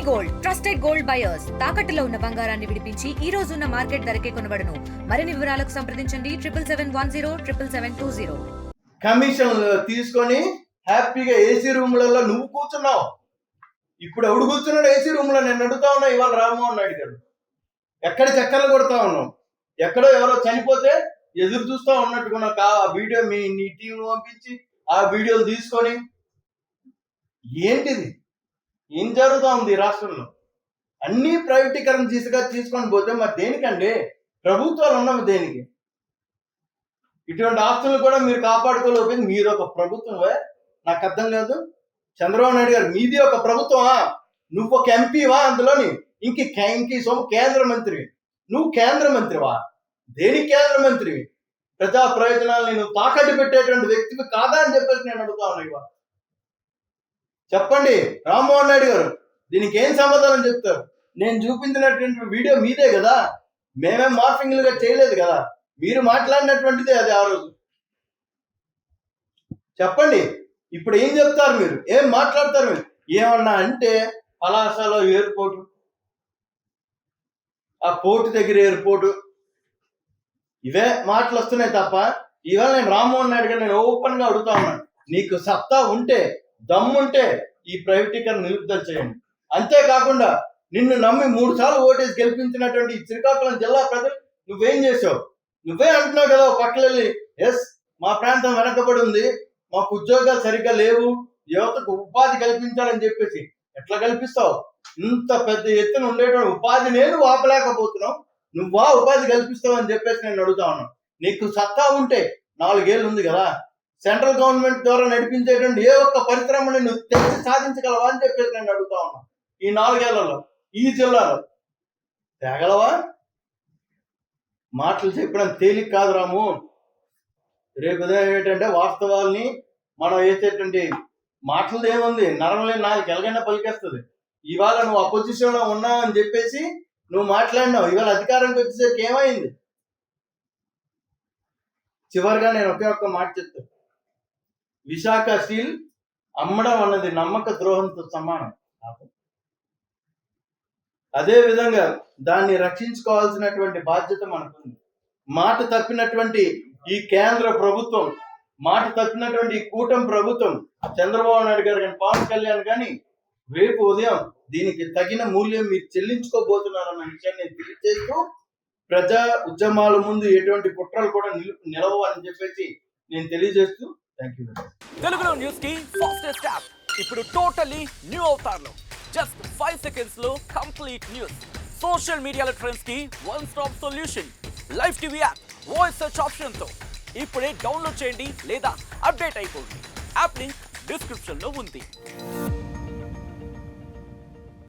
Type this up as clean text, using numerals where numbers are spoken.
Gold trusted gold buyers తాకట్టులో ఉన్న బంగారాన్ని విడిపించి ఈ రోజు ఉన్న మార్కెట్ ధరకే కొనబడును. మరిన్ని వివరాలకు సంప్రదించండి 7771077720. కమిషన్ తీసుకొని హ్యాపీగా ఏసీ రూమ్లలో నువ్వు కూర్చున్నావు. ఇప్పుడు ఎవడు కూర్చున్నాడు ఏసీ రూమ్ లో? నేను అడుగుతా ఉన్నా. ఇవాళ రామ్మోహన్ నాయుడు గారు ఎక్కడ చక్కర్లు కొడతా ఉన్నావు? ఎక్కడో ఎవరో చనిపోతే ఎదురు చూస్తా ఉన్నట్టుకున్నా ఆ వీడియో నీ టీం పంపించి ఆ వీడియోలు తీసుకొని ఏంటిది? ఏం జరుగుతూ ఉంది ఈ రాష్ట్రంలో? అన్ని ప్రైవేటీకరణ తీసుకొని పోతే మరి దేనికండి? ప్రభుత్వాలు ఉన్నవి దేనికి? ఇటువంటి ఆస్తులను కూడా మీరు కాపాడుకోలేకపోయింది. మీరు ఒక ప్రభుత్వమే? నాకు అర్థం కాదు. చంద్రబాబు నాయుడు గారు మీది ఒక ప్రభుత్వమా? నువ్వు ఒక ఎంపీవా? అందులోని ఇంక కేంద్ర మంత్రి. నువ్వు కేంద్ర మంత్రివా? దేనికి కేంద్ర మంత్రివి? ప్రజా ప్రయోజనాలను నువ్వు తాకట్టు పెట్టేటువంటి వ్యక్తివి కాదా అని చెప్పేసి నేను అడుగుతా ఉన్నా. ఇవాళ చెప్పండి రామ్మోహన్ నాయుడు గారు, దీనికి ఏం సమాధానం చెప్తారు? నేను చూపించినటువంటి వీడియో మీదే కదా, మేమేం మార్ఫింగ్లుగా చేయలేదు కదా, మీరు మాట్లాడినటువంటిదే అది ఆ రోజు. చెప్పండి ఇప్పుడు ఏం చెప్తారు మీరు? ఏం మాట్లాడతారు మీరు? ఏమన్నా అంటే పలాసలో ఎయిర్పోర్టు, ఆ పోర్టు దగ్గర ఎయిర్పోర్టు, ఇవే మాటలు వస్తున్నాయి తప్ప ఇవాళ నేను రామ్మోహన్ నాయుడు గారు నేను ఓపెన్ గా అడుగుతా ఉన్నాను, నీకు సత్తా ఉంటే దమ్ముంటే ఈ ప్రైవేటీకరణ నిలుపుదల చేయండి. అంతేకాకుండా నిన్ను నమ్మి 3 సార్లు ఓటేసి గెలిపించినటువంటి శ్రీకాకుళం జిల్లా ప్రజలు నువ్వేం చేసావు? నువ్వే అంటున్నావు కదా పక్కలెళ్ళి, ఎస్ మా ప్రాంతం వెనకబడి ఉంది, మాకు ఉద్యోగాలు సరిగ్గా లేవు, యువతకు ఉపాధి కల్పించాలని చెప్పేసి. ఎట్లా కల్పిస్తావు? ఇంత పెద్ద ఎత్తున ఉండేటువంటి ఉపాధి నేను ఆపలేకపోతున్నావు, నువ్వా ఉపాధి కల్పిస్తావు అని చెప్పేసి నేను అడుగుతా ఉన్నాను. నీకు సత్తా ఉంటే 4 ఏళ్ళు ఉంది కదా, సెంట్రల్ గవర్నమెంట్ ద్వారా నడిపించేటువంటి ఏ ఒక్క పరిశ్రమని నువ్వు తెచ్చి సాధించగలవా అని చెప్పేసి నేను అడుగుతా ఉన్నాను. ఈ 4 ఏళ్లలో ఈ జిల్లాలో తేగలవా? మాటలు చెప్పడం తేలిక కాదు రాము. రేపు ఏంటంటే వాస్తవాల్ని మనం వేసేటువంటి మాటలు ఏముంది, నరమలేని 4 ఎలాగైనా పలికేస్తుంది. ఇవాళ నువ్వు అపోజిషన్ లో ఉన్నావు అని చెప్పేసి నువ్వు మాట్లాడినావు, ఇవాళ అధికారంకి వచ్చేసరికి ఏమైంది? చివరిగా నేను ఒకే ఒక్క మాట చెప్తాను, విశాఖ స్టీల్ అమ్మడం అన్నది నమ్మక ద్రోహంతో సమానం. అదే విధంగా దాన్ని రక్షించుకోవాల్సినటువంటి బాధ్యత మనకుంది. మాట తప్పినటువంటి ఈ కేంద్ర ప్రభుత్వం, మాట తప్పినటువంటి ఈ కూటమి ప్రభుత్వం, చంద్రబాబు నాయుడు గారు కానీ పవన్ కళ్యాణ్ కానీ రేపు ఉదయం దీనికి తగిన మూల్యం మీరు చెల్లించుకోబోతున్నారన్న విషయాన్ని తెలియజేస్తూ, ప్రజా ఉద్యమాల ముందు ఎటువంటి కుట్రలు కూడా నిలవు అని చెప్పేసి నేను తెలియజేస్తూ థ్యాంక్ యూ. తెలుగులో న్యూస్ కి ఫాస్టెస్ట్ యాప్ ఇప్పుడు టోటలీ న్యూ అవతార్లో జస్ట్ 5 seconds లో కంప్లీట్ న్యూస్. సోషల్ మీడియాలో ట్రెండ్స్ కి one stop solution. Live TV app voice search option తో ఇప్పుడే డౌన్లోడ్ చేయండి లేదా అప్డేట్ అయిపోండి. యాప్ లింక్ డిస్క్రిప్షన్ లో ఉంది.